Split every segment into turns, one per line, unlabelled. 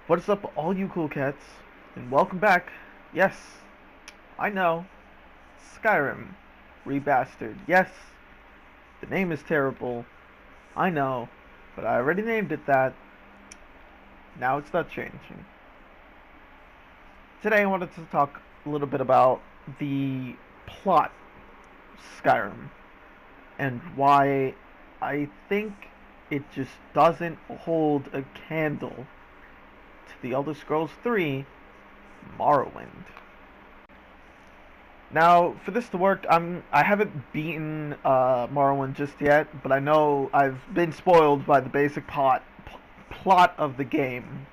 What is up, all you cool cats, and welcome back. Yes, I know, Skyrim, Rebastered. Yes, the name is terrible, I know, but I already named it that. Now it's not changing. Today I wanted to talk a little bit about the plot of Skyrim and why I think it just doesn't hold a candle to the Elder Scrolls 3 Morrowind. Now, for this to work, I haven't beaten Morrowind just yet, but I know I've been spoiled by the basic plot of the game,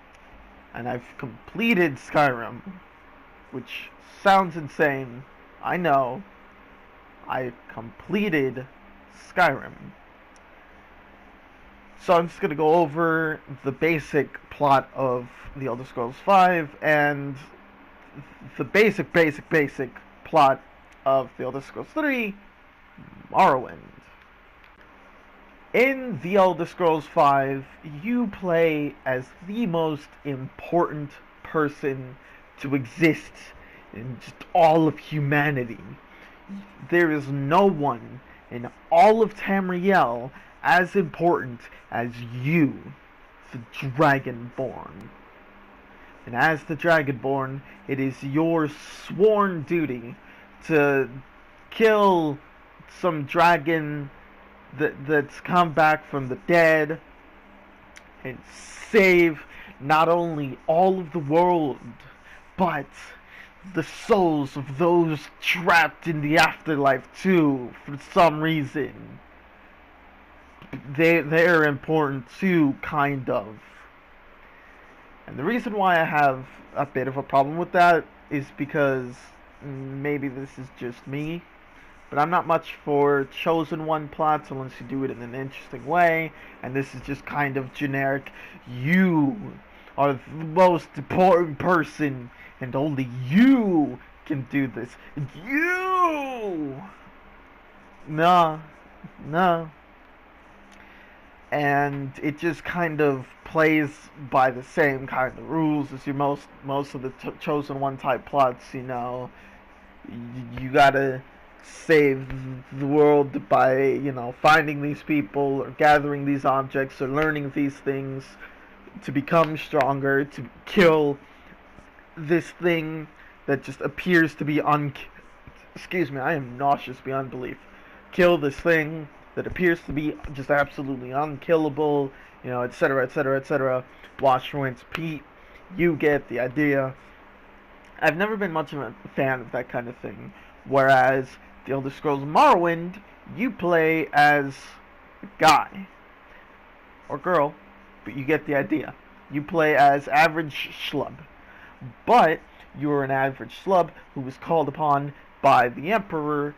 and I've completed Skyrim, which sounds insane. I know. I completed Skyrim. So I'm just gonna go over the basic plot of the Elder Scrolls V and the basic plot of the Elder Scrolls 3 Morrowind. In the Elder Scrolls V, you play as the most important person to exist in just all of humanity. There is no one in all of Tamriel as important as you, the Dragonborn. And as the Dragonborn, it is your sworn duty to kill some dragon that's come back from the dead and save not only all of the world, but the souls of those trapped in the afterlife too, for some reason. They're important too, kind of. And the reason why I have a bit of a problem with that is because maybe this is just me, but I'm not much for Chosen One plots unless you do it in an interesting way, and this is just kind of generic. You are the most important person, and only you can do this. You! No. And it just kind of plays by the same kind of rules as your most of the Chosen One type plots. You gotta save the world by finding these people or gathering these objects or learning these things to become stronger, to kill this thing that just appears to be excuse me, I am nauseous beyond belief. Kill this thing that appears to be just absolutely unkillable, etc., etc., etc. Wash, rinse, repeat. You get the idea. I've never been much of a fan of that kind of thing. Whereas the Elder Scrolls Morrowind, you play as a guy or girl, but you get the idea. You play as average schlub, but you're an average schlub who was called upon by the Emperor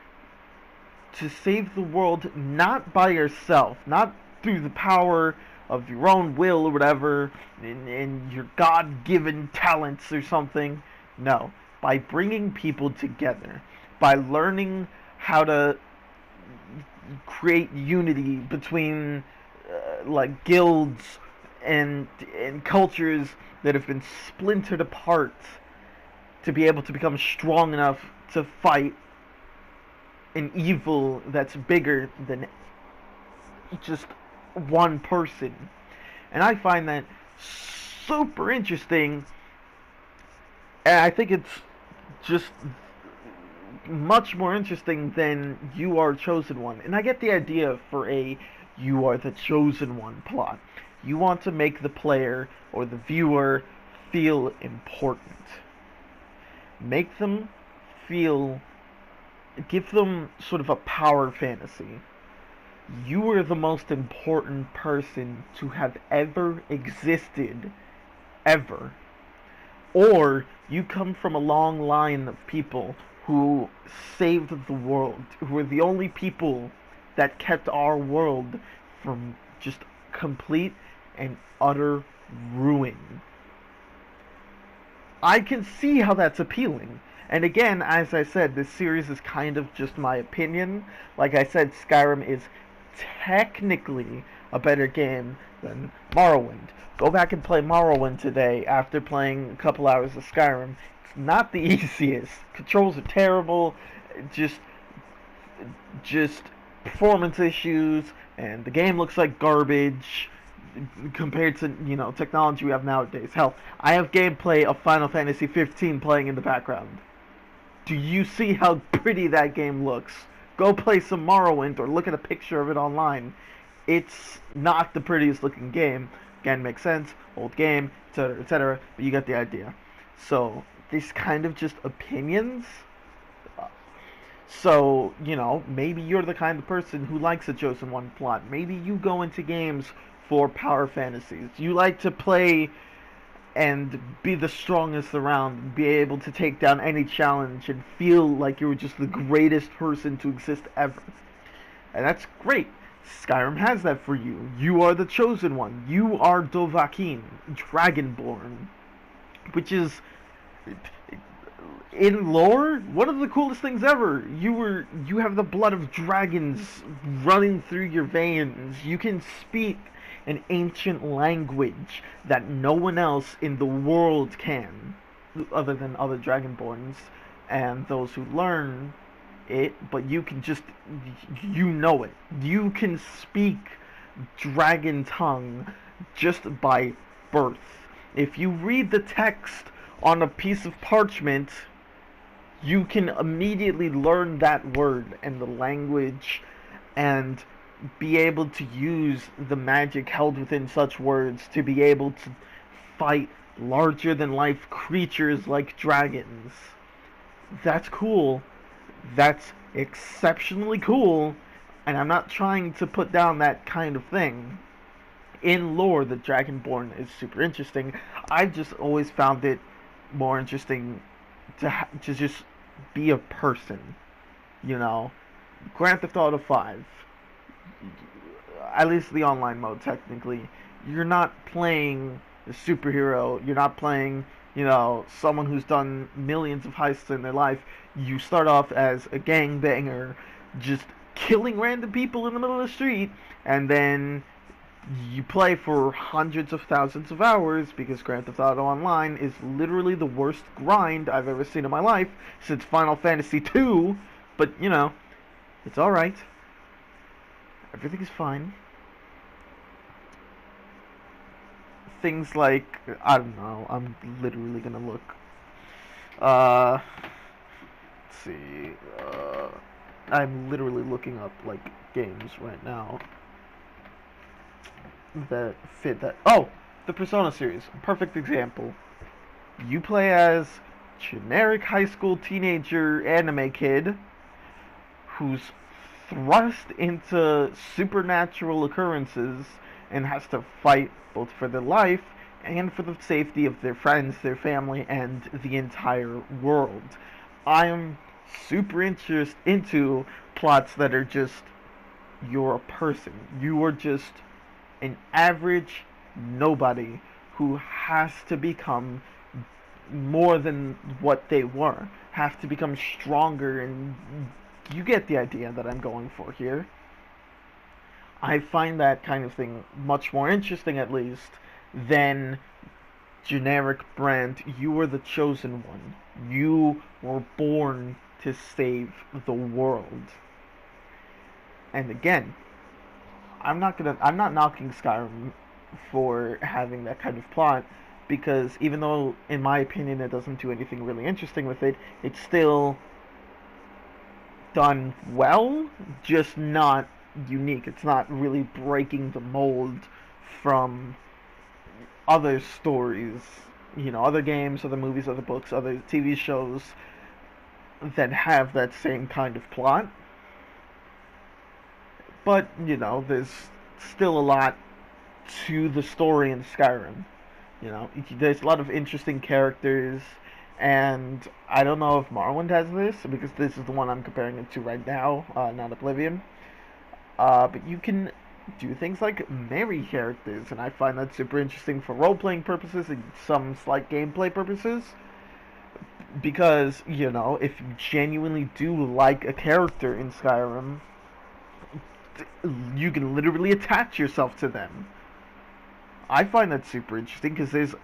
to save the world, not by yourself, not through the power of your own will or whatever, in your God-given talents or something. No, by bringing people together, by learning how to create unity between guilds and cultures that have been splintered apart, to be able to become strong enough to fight an evil that's bigger than just one person. And I find that super interesting, and I think it's just much more interesting than You Are Chosen One. And I get the idea for a You Are the Chosen One plot. You want to make the player or the viewer feel important. Make them feel, give them sort of a power fantasy. You are the most important person to have ever existed, ever. Or you come from a long line of people who saved the world, who are the only people that kept our world from just complete and utter ruin. I can see how that's appealing. And again, as I said, this series is kind of just my opinion. Like I said, Skyrim is technically a better game than Morrowind. Go back and play Morrowind today after playing a couple hours of Skyrim. It's not the easiest. Controls are terrible. Just just performance issues, and the game looks like garbage compared to technology we have nowadays. Hell, I have gameplay of Final Fantasy 15 playing in the background. Do you see how pretty that game looks? Go play some Morrowind or look at a picture of it online. It's not the prettiest looking game. Again, makes sense. Old game, etc., etc. But you get the idea. So these kind of just opinions. So, maybe you're the kind of person who likes a Chosen One plot. Maybe you go into games for power fantasies. You like to play and be the strongest around, be able to take down any challenge and feel like you're just the greatest person to exist ever. And that's great. Skyrim has that for you. You are the Chosen One. You are Dovahkiin, Dragonborn, which is, in lore, one of the coolest things ever. You have the blood of dragons running through your veins. You can speak an ancient language that no one else in the world can, other than other Dragonborns and those who learn it, but you can just, it. You can speak dragon tongue just by birth. If you read the text on a piece of parchment, you can immediately learn that word and the language and be able to use the magic held within such words to be able to fight larger than life creatures like dragons. That's cool. That's exceptionally cool, and I'm not trying to put down that kind of thing. In lore, the Dragonborn is super interesting. I just always found it more interesting to just be a person, Grand Theft Auto 5, at least the online mode, technically, you're not playing a superhero. You're not playing, someone who's done millions of heists in their life. You start off as a gangbanger, just killing random people in the middle of the street, and then you play for hundreds of thousands of hours, because Grand Theft Auto Online is literally the worst grind I've ever seen in my life since Final Fantasy II. But, it's alright. Everything's fine. Things like, I don't know, I'm literally gonna look. Let's see. I'm literally looking up, games right now that fit that. Oh! The Persona series. Perfect example. You play as generic high school teenager anime kid who's thrust into supernatural occurrences and has to fight both for their life and for the safety of their friends, their family, and the entire world. I'm super interested into plots that are just, you're a person. You are just an average nobody who has to become more than what they were, have to become stronger, and you get the idea that I'm going for here. I find that kind of thing much more interesting, at least, than generic brand, you were the chosen one. You were born to save the world. And again, I'm not knocking Skyrim for having that kind of plot, because even though, in my opinion, it doesn't do anything really interesting with it, it's still done well, just not unique. It's not really breaking the mold from other stories, other games, other movies, other books, other TV shows that have that same kind of plot. But, there's still a lot to the story in Skyrim. There's a lot of interesting characters, and I don't know if Morrowind has this, because this is the one I'm comparing it to right now, not Oblivion. But you can do things like marry characters, and I find that super interesting for role-playing purposes and some slight gameplay purposes. Because, if you genuinely do like a character in Skyrim, you can literally attach yourself to them. I find that super interesting because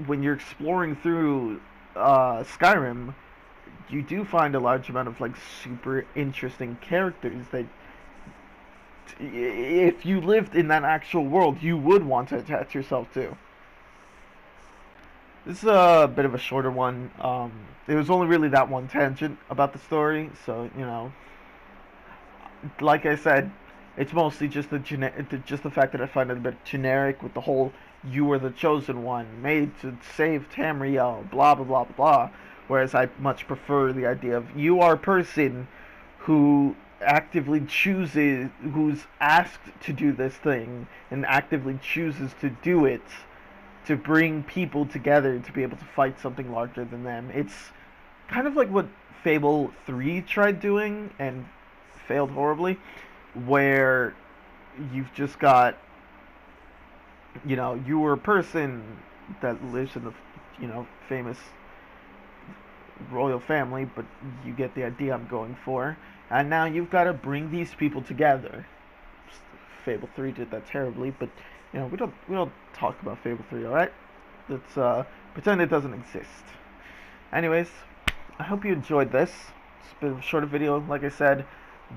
when you're exploring through Skyrim, you do find a large amount of like super interesting characters that if you lived in that actual world, you would want to attach yourself to. This is a bit of a shorter one. It was only really that one tangent about the story, so like I said, it's mostly just just the fact that I find it a bit generic with the whole "you are the chosen one, made to save Tamriel," blah blah blah blah blah. Whereas I much prefer the idea of you are a person who actively chooses, who's asked to do this thing and actively chooses to do it to bring people together to be able to fight something larger than them. It's kind of like what Fable 3 tried doing and failed horribly, where you've just got, you were a person that lives in the, famous royal family, but you get the idea I'm going for. And now you've got to bring these people together. Fable 3 did that terribly, but we don't talk about Fable 3, all right? Let's pretend it doesn't exist. Anyways, I hope you enjoyed this. It's a bit of a shorter video, like I said,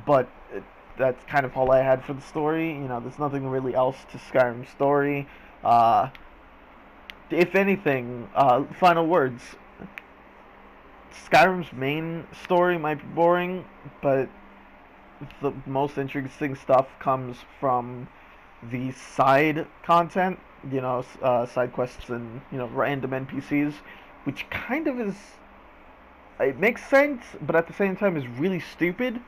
but that's kind of all I had for the story. There's nothing really else to Skyrim's story. If anything, final words. Skyrim's main story might be boring, but the most interesting stuff comes from the side content, side quests and, random NPCs, which kind of is, it makes sense, but at the same time is really stupid,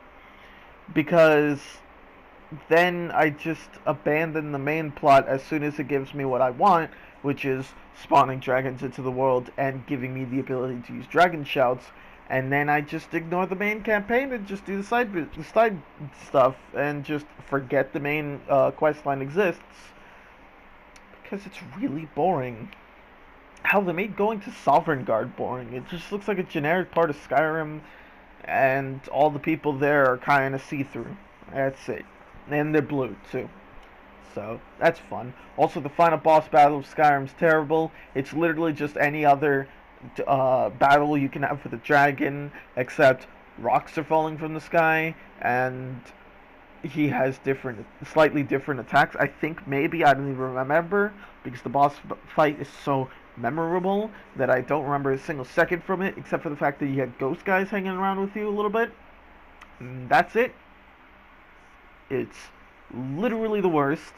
because then I just abandon the main plot as soon as it gives me what I want, which is spawning dragons into the world and giving me the ability to use dragon shouts, and then I just ignore the main campaign and just do the side stuff and just forget the main quest line exists, because it's really boring. How they made going to Sovngarde boring. It just looks like a generic part of Skyrim, and all the people there are kind of see-through. That's it. And they're blue, too. So, that's fun. Also, the final boss battle of Skyrim's terrible. It's literally just any other battle you can have with a dragon, except rocks are falling from the sky, and he has slightly different attacks. I think maybe, I don't even remember, because the boss fight is so memorable that I don't remember a single second from it, except for the fact that you had ghost guys hanging around with you a little bit. And that's it. It's literally the worst.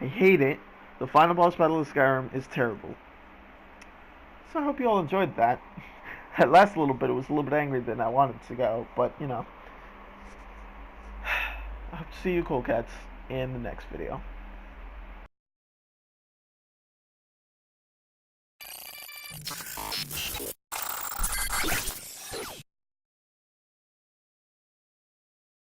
I hate it. The final boss battle of Skyrim is terrible. So I hope you all enjoyed that. That last little bit, it was a little bit angry than I wanted to go, but I hope to see you cool cats in the next video.